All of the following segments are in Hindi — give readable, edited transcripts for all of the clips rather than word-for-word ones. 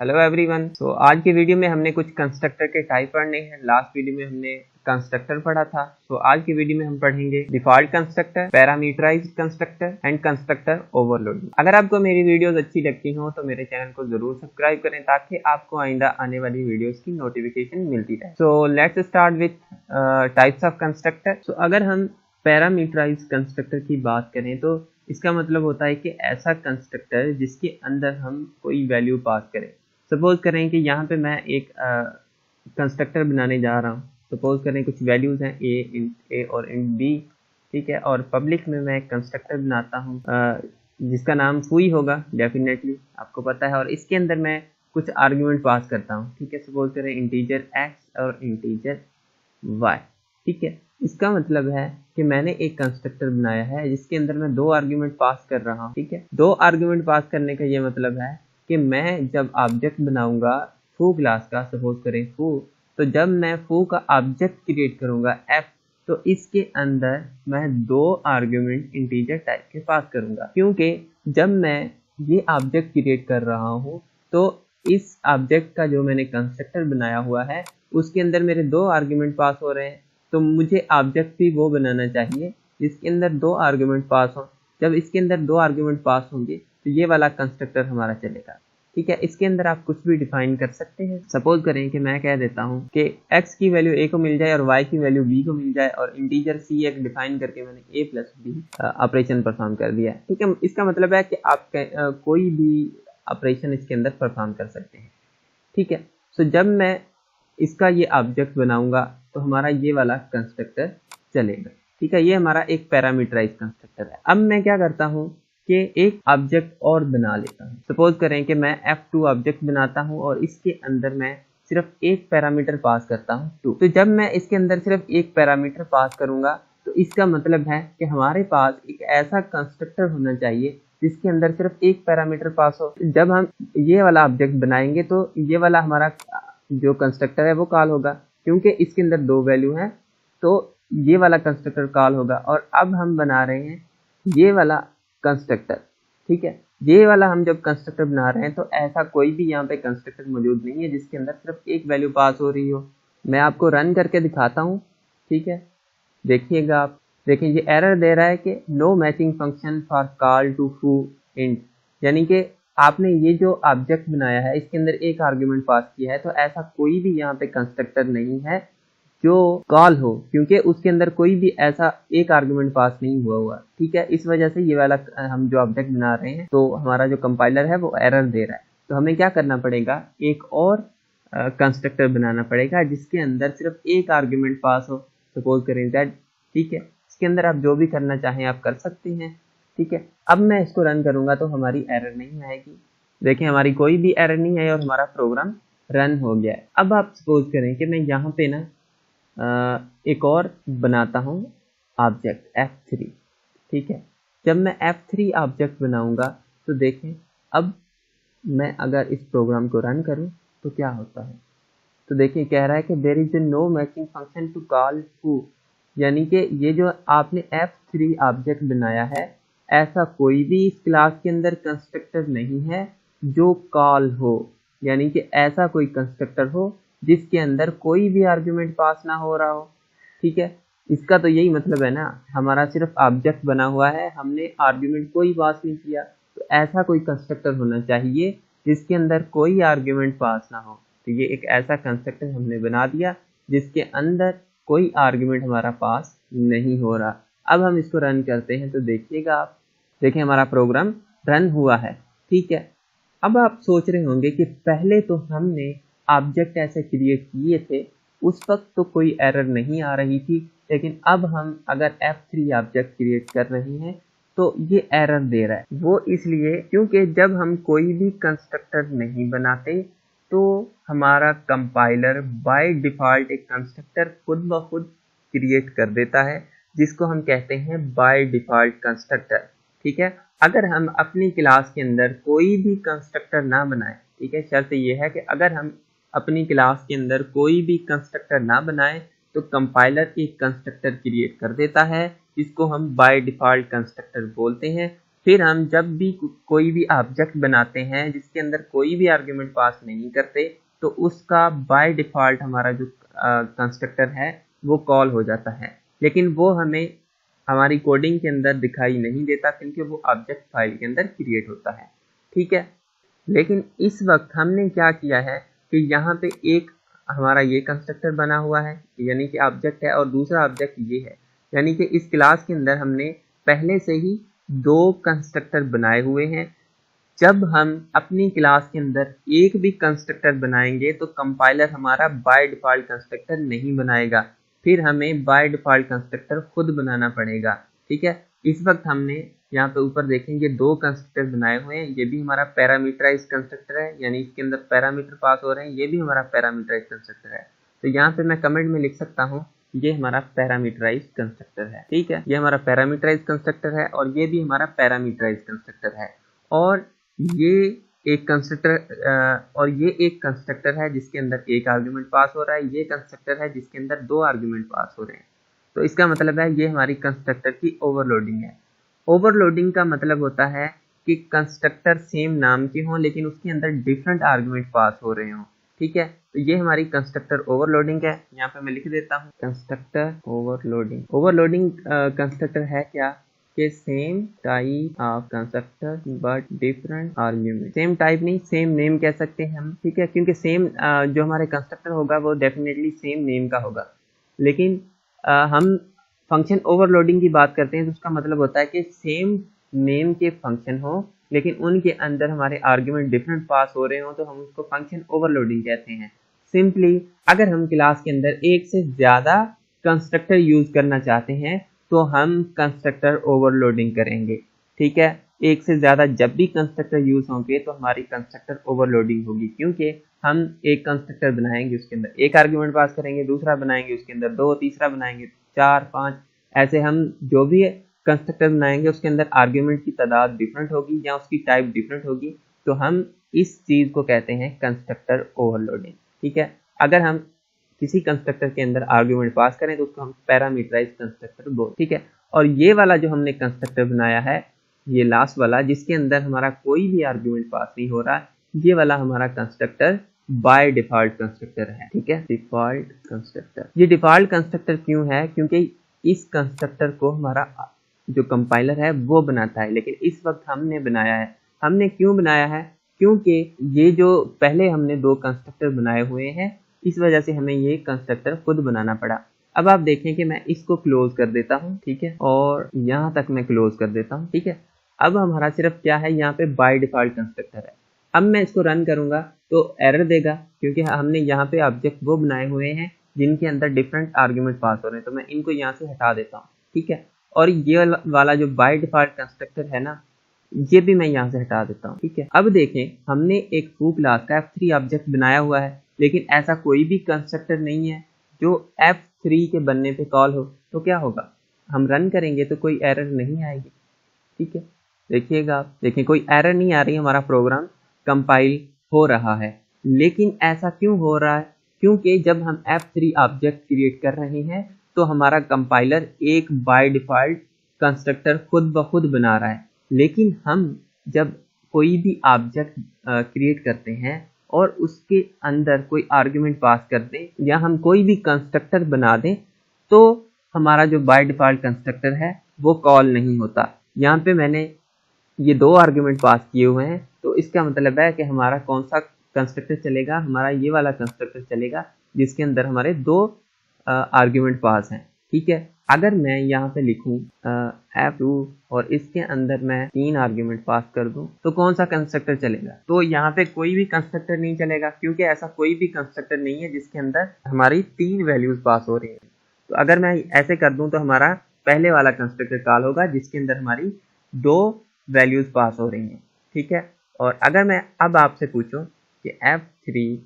Hello everyone. तो आज की वीडियो में हमने कुछ कंस्ट्रक्टर के टाइप पढ़ने हैं। लास्ट वीडियो में हमने कंस्ट्रक्टर पढ़ा था। तो आज की वीडियो में हम पढ़ेंगे default constructor, parameterized constructor and constructor overloading. अगर आपको मेरी वीडियोस अच्छी लगती हो तो मेरे चैनल को जरूर सब्सक्राइब करें ताकि आपको आइंदा आने वाली वीडियोस की नोटिफिकेशन मिलती रहे। So let's start with types of constructor. So अगर हम पैरामीटराइज्ड कंस्ट्रक्टर की बात करें तो इसका मतलब होता है कि ऐसा कंस्ट्रक्टर जिसके अंदर हम कोई वैल्यू पास करें। सपोज करें कि यहाँ पे मैं एक कंस्ट्रक्टर बनाने जा रहा हूँ। सपोज करें कुछ वैल्यूज हैं ए और इंट बी, ठीक है। और पब्लिक में मैं एक कंस्ट्रक्टर बनाता हूँ जिसका नाम फूई होगा, डेफिनेटली आपको पता है। और इसके अंदर मैं कुछ आर्ग्यूमेंट पास करता हूँ, ठीक है। सपोज करें इंटीजर एक्स और इंटीजर वाई, ठीक है। इसका मतलब है कि मैंने एक कंस्ट्रक्टर बनाया है जिसके अंदर मैं दो आर्ग्यूमेंट पास कर रहा हूँ, ठीक है। दो आर्ग्यूमेंट पास करने का ये मतलब है कि मैं जब ऑब्जेक्ट बनाऊंगा फू क्लास का, सपोज करें फू, तो जब मैं फू का ऑब्जेक्ट क्रिएट करूंगा एफ, तो इसके अंदर मैं दो आर्ग्यूमेंट इंटीजर टाइप के पास करूंगा, क्योंकि जब मैं ये ऑब्जेक्ट क्रिएट कर रहा हूँ तो इस ऑब्जेक्ट का जो मैंने कंस्ट्रक्टर बनाया हुआ है उसके अंदर मेरे दो आर्ग्यूमेंट पास हो रहे हैं। तो मुझे ऑब्जेक्ट भी वो बनाना चाहिए जिसके अंदर दो आर्ग्यूमेंट पास हो। जब इसके अंदर दो आर्ग्यूमेंट पास होंगे तो ये वाला कंस्ट्रक्टर हमारा चलेगा, ठीक है। इसके अंदर आप कुछ भी डिफाइन कर सकते हैं। सपोज करें कि मैं कह देता हूं कि x की वैल्यू a को मिल जाए और y की वैल्यू b को मिल जाए, और इंटीजर c एक डिफाइन करके मैंने a plus b operation perform कर दिया, ठीक है। इसका मतलब है कि आप कोई भी ऑपरेशन इसके अंदर परफॉर्म कर सकते हैं, ठीक है। सो जब मैं इसका ये ऑब्जेक्ट बनाऊंगा तो हमारा ये वाला कंस्ट्रक्टर चलेगा, ठीक है। ये हमारा एक पैरामीटराइज्ड कंस्ट्रक्टर है। अब मैं क्या करता हूँ कि एक ऑब्जेक्ट और बना लेता हूँ। सपोज करें कि मैं f2 ऑब्जेक्ट बनाता हूँ और इसके अंदर मैं सिर्फ एक पैरामीटर पास करता हूँ 2। तो जब मैं इसके अंदर सिर्फ एक पैरामीटर पास करूंगा तो इसका मतलब है कि हमारे पास एक ऐसा कंस्ट्रक्टर होना चाहिए जिसके अंदर सिर्फ एक पैरामीटर पास हो। जब हम ये वाला ऑब्जेक्ट बनाएंगे तो ये वाला हमारा जो कंस्ट्रक्टर है वो कॉल होगा, क्योंकि इसके अंदर दो वैल्यू हैं तो ये वाला कंस्ट्रक्टर कॉल होगा। और अब हम बना रहे हैं ये वाला कंस्ट्रक्टर, ठीक है। ये वाला हम जब कंस्ट्रक्टर बना रहे हैं तो ऐसा कोई भी यहाँ पे कंस्ट्रक्टर मौजूद नहीं है जिसके अंदर सिर्फ एक वैल्यू पास हो रही हो। मैं आपको रन करके दिखाता हूँ, ठीक है। देखिएगा आप, देखिए ये एरर दे रहा है कि no matching function for call to foo int, यानी कि आपने ये जो ऑब्जेक्ट बनाया है इसके अंदर एक आर्ग्यूमेंट पास किया है, तो ऐसा कोई भी यहाँ पे कंस्ट्रक्टर नहीं है जो कॉल हो, क्योंकि उसके अंदर कोई भी ऐसा एक आर्गुमेंट पास नहीं हुआ, ठीक है। इस वजह से ये वाला हम जो ऑब्जेक्ट बना रहे हैं तो हमारा जो कंपाइलर है वो एरर दे रहा है। तो हमें क्या करना पड़ेगा, एक और कंस्ट्रक्टर बनाना पड़ेगा जिसके अंदर सिर्फ एक आर्गुमेंट पास हो। सपोज करें z, ठीक है। इसके अंदर आप जो भी करना चाहें आप कर सकते हैं, ठीक है। अब मैं इसको रन करूंगा तो हमारी एरर नहीं आएगी। देखिए हमारी कोई भी एरर नहीं आई और हमारा प्रोग्राम रन हो गया है। अब आप सपोज करें कि मैं यहाँ पे ना एक और बनाता हूँ ऑब्जेक्ट f3, ठीक है। जब मैं f3 ऑब्जेक्ट बनाऊंगा तो देखें अब मैं अगर इस प्रोग्राम को रन करूं तो क्या होता है। तो देखिए कह रहा है कि there is no matching function to call foo, यानी कि ये जो आपने f3 ऑब्जेक्ट बनाया है ऐसा कोई भी इस क्लास के अंदर कंस्ट्रक्टर नहीं है जो कॉल हो, यानी कि ऐसा कोई कंस्ट्रक्टर हो जिसके अंदर कोई भी आर्गुमेंट पास ना हो रहा हो, ठीक है। इसका तो यही मतलब है ना, हमारा सिर्फ ऑब्जेक्ट बना हुआ है, हमने आर्गुमेंट कोई पास नहीं किया। तो ऐसा कोई कंस्ट्रक्टर होना चाहिए जिसके अंदर कोई आर्गुमेंट पास ना हो। तो ये एक ऐसा कंस्ट्रक्टर हमने बना दिया जिसके अंदर कोई आर्गुमेंट हमारा पास नहीं हो रहा। अब हम इसको रन करते हैं तो देखिएगा आप, देखिए हमारा प्रोग्राम रन हुआ है, ठीक है। अब आप सोच रहे होंगे कि पहले तो हमने ऑब्जेक्ट ऐसे क्रिएट किए थे उस वक्त तो कोई एरर नहीं आ रही थी, लेकिन अब हम अगर f3 ऑब्जेक्ट क्रिएट कर रहे हैं तो ये एरर दे रहा है। वो इसलिए क्योंकि जब हम कोई भी कंस्ट्रक्टर नहीं बनाते तो हमारा कंपाइलर बाय डिफॉल्ट एक कंस्ट्रक्टर खुद ब खुद क्रिएट कर देता है जिसको हम कहते हैं बाय डिफॉल्ट कंस्ट्रक्टर, ठीक है। अगर हम अपनी क्लास के अंदर कोई भी कंस्ट्रक्टर ना बनाए, ठीक है, शर्त यह है कि अगर हम अपनी क्लास के अंदर कोई भी कंस्ट्रक्टर ना बनाए तो कंपाइलर एक कंस्ट्रक्टर क्रिएट कर देता है जिसको हम बाय डिफॉल्ट कंस्ट्रक्टर बोलते हैं। फिर हम जब भी कोई भी ऑब्जेक्ट बनाते हैं जिसके अंदर कोई भी आर्ग्यूमेंट पास नहीं करते, तो उसका बाय डिफ़ॉल्ट हमारा जो कंस्ट्रक्टर है वो कॉल हो जाता है, लेकिन वो हमें हमारी कोडिंग के अंदर दिखाई नहीं देता क्योंकि वो ऑब्जेक्ट फाइल के अंदर क्रिएट होता है। ठीक है, लेकिन इस वक्त हमने क्या किया है कि यहाँ पे एक हमारा ये कंस्ट्रक्टर बना हुआ है यानी कि ऑब्जेक्ट है, और दूसरा ऑब्जेक्ट ये है, यानी कि इस क्लास के अंदर हमने पहले से ही दो कंस्ट्रक्टर बनाए हुए हैं। जब हम अपनी क्लास के अंदर एक भी कंस्ट्रक्टर बनाएंगे तो कंपाइलर हमारा बाय डिफ़ॉल्ट कंस्ट्रक्टर नहीं बनाएगा, फिर हमें बाय डिफ़ॉल्ट कंस्ट्रक्टर खुद बनाना पड़ेगा। ठीक है, इस वक्त हमने यहाँ पे ऊपर देखेंगे दो कंस्ट्रक्टर बनाए हुए हैं। ये भी हमारा पैरामीटराइज कंस्ट्रक्टर है, यानी इसके अंदर पैरामीटर पास हो रहे हैं। ये भी हमारा पैरामीटराइज कंस्ट्रक्टर है, तो यहाँ पे मैं कमेंट में लिख सकता हूँ ये हमारा पैरामीटराइज कंस्ट्रक्टर है। ठीक है, ये हमारा पैरामीटराइज कंस्ट्रक्टर है और ये भी हमारा पैरामीटराइज कंस्ट्रक्टर है, और ये एक कंस्ट्रक्टर है जिसके अंदर एक आर्ग्यूमेंट पास हो रहा है। ये कंस्ट्रक्टर है जिसके अंदर दो आर्ग्यूमेंट पास हो रहे हैं। तो इसका मतलब है ये हमारी कंस्ट्रक्टर की ओवरलोडिंग है। ओवरलोडिंग का मतलब होता है कि कंस्ट्रक्टर सेम नाम के हों लेकिन उसके अंदर डिफरेंट आर्ग्यूमेंट पास हो रहे हों। ठीक है, तो ये हमारी कंस्ट्रक्टर ओवरलोडिंग है। यहाँ पे मैं लिख देता हूँ कंस्ट्रक्टर ओवरलोडिंग। ओवरलोडिंग कंस्ट्रक्टर है क्या कि same type of constructor but different argument. Same type नहीं, सेम नेम कह सकते हैं हम। ठीक है, क्योंकि सेम जो हमारे कंस्ट्रक्टर होगा वो डेफिनेटली सेम नेम का होगा, लेकिन हम फंक्शन ओवरलोडिंग की बात करते हैं तो उसका मतलब होता है कि सेम नेम के फंक्शन हो लेकिन उनके अंदर हमारे आर्ग्यूमेंट डिफरेंट पास हो रहे हो, तो हम उसको फंक्शन ओवरलोडिंग कहते हैं। सिंपली अगर हम क्लास के अंदर एक से ज़्यादा कंस्ट्रक्टर यूज़ करना चाहते हैं तो हम कंस्ट्रक्टर ओवरलोडिंग करेंगे। ठीक है, एक से ज़्यादा जब भी कंस्ट्रक्टर यूज़ होंगे तो हमारी कंस्ट्रक्टर ओवरलोडिंग होगी, क्योंकि हम एक कंस्ट्रक्टर बनाएंगे उसके अंदर एक आर्ग्यूमेंट पास करेंगे, दूसरा बनाएंगे उसके अंदर दो, तीसरा बनाएंगे 4, 5, ऐसे हम जो भी कंस्ट्रक्टर बनाएंगे उसके अंदर आर्ग्यूमेंट की तादाद डिफरेंट होगी या उसकी टाइप डिफरेंट होगी, तो हम इस चीज़ को कहते हैं कंस्ट्रक्टर ओवरलोडिंग। ठीक है, अगर हम किसी कंस्ट्रक्टर के अंदर आर्ग्यूमेंट पास करें तो उसको हम पैरामीटराइज कंस्ट्रक्टर बोलते हैं। ठीक है, और ये वाला जो हमने कंस्ट्रक्टर बनाया है, ये लास्ट वाला जिसके अंदर हमारा कोई भी आर्ग्यूमेंट पास नहीं हो रहा, ये वाला हमारा कंस्ट्रक्टर बाय डिफॉल्ट कंस्ट्रक्टर है। ठीक है, डिफॉल्ट कंस्ट्रक्टर। ये डिफॉल्ट कंस्ट्रक्टर क्यों है? क्योंकि इस कंस्ट्रक्टर को हमारा जो कंपाइलर है वो बनाता है, लेकिन इस वक्त हमने बनाया है। हमने क्यों बनाया है? क्योंकि ये जो पहले हमने दो कंस्ट्रक्टर बनाए हुए हैं, इस वजह से हमें ये कंस्ट्रक्टर खुद बनाना पड़ा। अब आप देखें कि मैं इसको क्लोज कर देता हूँ। ठीक है, और यहाँ तक मैं क्लोज कर देता हूँ। ठीक है, अब हमारा सिर्फ क्या है, यहाँ पे बाय डिफॉल्ट कंस्ट्रक्टर है। अब मैं इसको रन करूंगा तो एरर देगा, क्योंकि हमने यहाँ पे ऑब्जेक्ट वो बनाए हुए हैं जिनके अंदर डिफरेंट आर्ग्यूमेंट पास हो रहे हैं, तो मैं इनको यहाँ से हटा देता हूँ। ठीक है, और ये वाला जो बाय डिफॉल्ट कंस्ट्रक्टर है ना, ये भी मैं यहाँ से हटा देता हूँ। ठीक है, अब देखें हमने एक foo क्लास का F3 ऑब्जेक्ट बनाया हुआ है, लेकिन ऐसा कोई भी कंस्ट्रक्टर नहीं है जो F3 के बनने पे कॉल हो। तो क्या होगा, हम रन करेंगे तो कोई एरर नहीं आएगी। ठीक है, देखिएगा आप, देखें कोई एरर नहीं आ रही, हमारा प्रोग्राम कंपाइल हो रहा है। लेकिन ऐसा क्यों हो रहा है? क्योंकि जब हम F3 ऑब्जेक्ट क्रिएट कर रहे हैं तो हमारा कंपाइलर एक बाय डिफ़ॉल्ट कंस्ट्रक्टर खुद ब खुद बना रहा है, लेकिन हम जब कोई भी ऑब्जेक्ट क्रिएट करते हैं और उसके अंदर कोई आर्ग्यूमेंट पास कर दें या हम कोई भी कंस्ट्रक्टर बना दें तो हमारा जो बाय डिफ़ॉल्ट कंस्ट्रक्टर है वो कॉल नहीं होता। यहाँ पे मैंने ये दो आर्ग्यूमेंट पास किए हुए हैं, तो इसका मतलब है कि हमारा कौन सा कंस्ट्रक्टर चलेगा, हमारा ये वाला कंस्ट्रक्टर चलेगा जिसके अंदर हमारे दो आर्ग्यूमेंट पास हैं। ठीक है, अगर मैं यहाँ पे लिखूँ F2 और इसके अंदर मैं 3 आर्ग्यूमेंट पास कर दूँ तो कौन सा कंस्ट्रक्टर चलेगा? तो यहाँ पे कोई भी कंस्ट्रक्टर नहीं चलेगा, क्योंकि ऐसा कोई भी कंस्ट्रक्टर नहीं है जिसके अंदर हमारी 3 वैल्यूज पास हो रही हैं। तो अगर मैं ऐसे कर दूँ तो हमारा पहले वाला कंस्ट्रक्टर कॉल होगा जिसके अंदर हमारी 2 वैल्यूज पास हो रही हैं। ठीक है, और अगर मैं अब आपसे पूछूं कि F3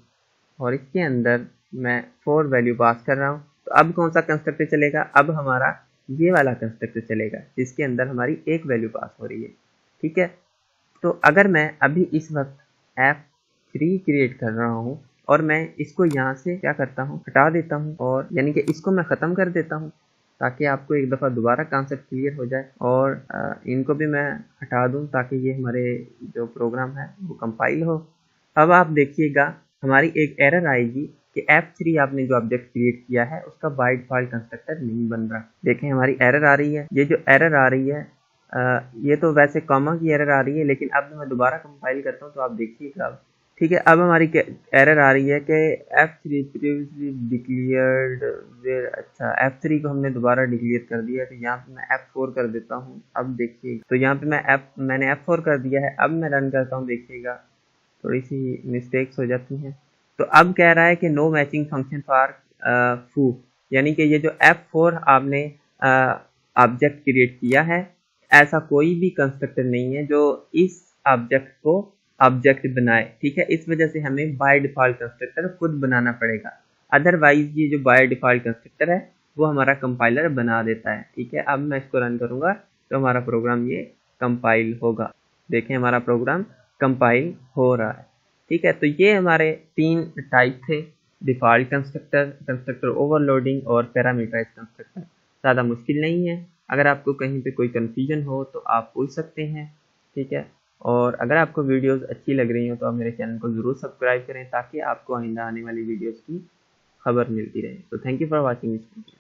और इसके अंदर मैं 4 वैल्यू पास कर रहा हूं तो अब कौन सा कंस्ट्रक्टर चलेगा? अब हमारा ये वाला कंस्ट्रक्टर चलेगा जिसके अंदर हमारी 1 वैल्यू पास हो रही है। ठीक है, तो अगर मैं अभी इस वक्त F3 क्रिएट कर रहा हूँ और मैं इसको यहाँ से क्या करता हूँ, हटा देता हूँ, और यानी कि इसको मैं ख़त्म कर देता हूँ। ताकि आपको एक दफ़ा दोबारा कॉन्सेप्ट क्लियर हो जाए। और इनको भी मैं हटा दूं ताकि ये हमारे जो प्रोग्राम है वो कंपाइल हो। अब आप देखिएगा हमारी एक एरर आएगी कि F3 आपने जो ऑब्जेक्ट क्रिएट किया है उसका बाय डिफॉल्ट कंस्ट्रक्टर नहीं बन रहा। देखें हमारी एरर आ रही है, ये जो एरर आ रही है ये तो वैसे कॉमा की एरर आ रही है, लेकिन अब मैं दोबारा कंपाइल करता हूँ तो आप देखिएगा। ठीक है, अब हमारी एरर आ रही है कि F3 प्रीवियसली डिक्लेयर्ड वेयर। अच्छा, F3 को हमने दोबारा डिक्लेयर कर दिया, तो यहाँ पे मैं F4 कर देता हूँ। अब देखिए, तो यहाँ पे मैंने F4 कर दिया है। अब मैं रन करता हूँ, देखिएगा थोड़ी सी मिस्टेक्स हो जाती हैं। तो अब कह रहा है कि नो मैचिंग फंक्शन फॉर फू, यानी कि ये जो F4 आपने ऑब्जेक्ट क्रिएट किया है, ऐसा कोई भी कंस्ट्रक्टर नहीं है जो इस ऑब्जेक्ट को ऑब्जेक्ट बनाए। ठीक है, इस वजह से हमें बाय डिफॉल्ट कंस्ट्रक्टर खुद बनाना पड़ेगा, अदरवाइज ये जो बाय डिफॉल्ट कंस्ट्रक्टर है वो हमारा कंपाइलर बना देता है। ठीक है, अब मैं इसको रन करूंगा तो हमारा प्रोग्राम ये कंपाइल होगा। देखें हमारा प्रोग्राम कंपाइल हो रहा है। ठीक है, तो ये हमारे 3 टाइप थे, डिफॉल्ट कंस्ट्रक्टर, कंस्ट्रक्टर ओवरलोडिंग और पैरामीटराइज्ड कंस्ट्रक्टर। ज़्यादा मुश्किल नहीं है। अगर आपको कहीं पे कोई कन्फ्यूजन हो तो आप पूछ सकते हैं। ठीक है, और अगर आपको वीडियोस अच्छी लग रही हो तो आप मेरे चैनल को ज़रूर सब्सक्राइब करें ताकि आपको आइंदा आने वाली वीडियोस की खबर मिलती रहे। तो thank you for watching this video.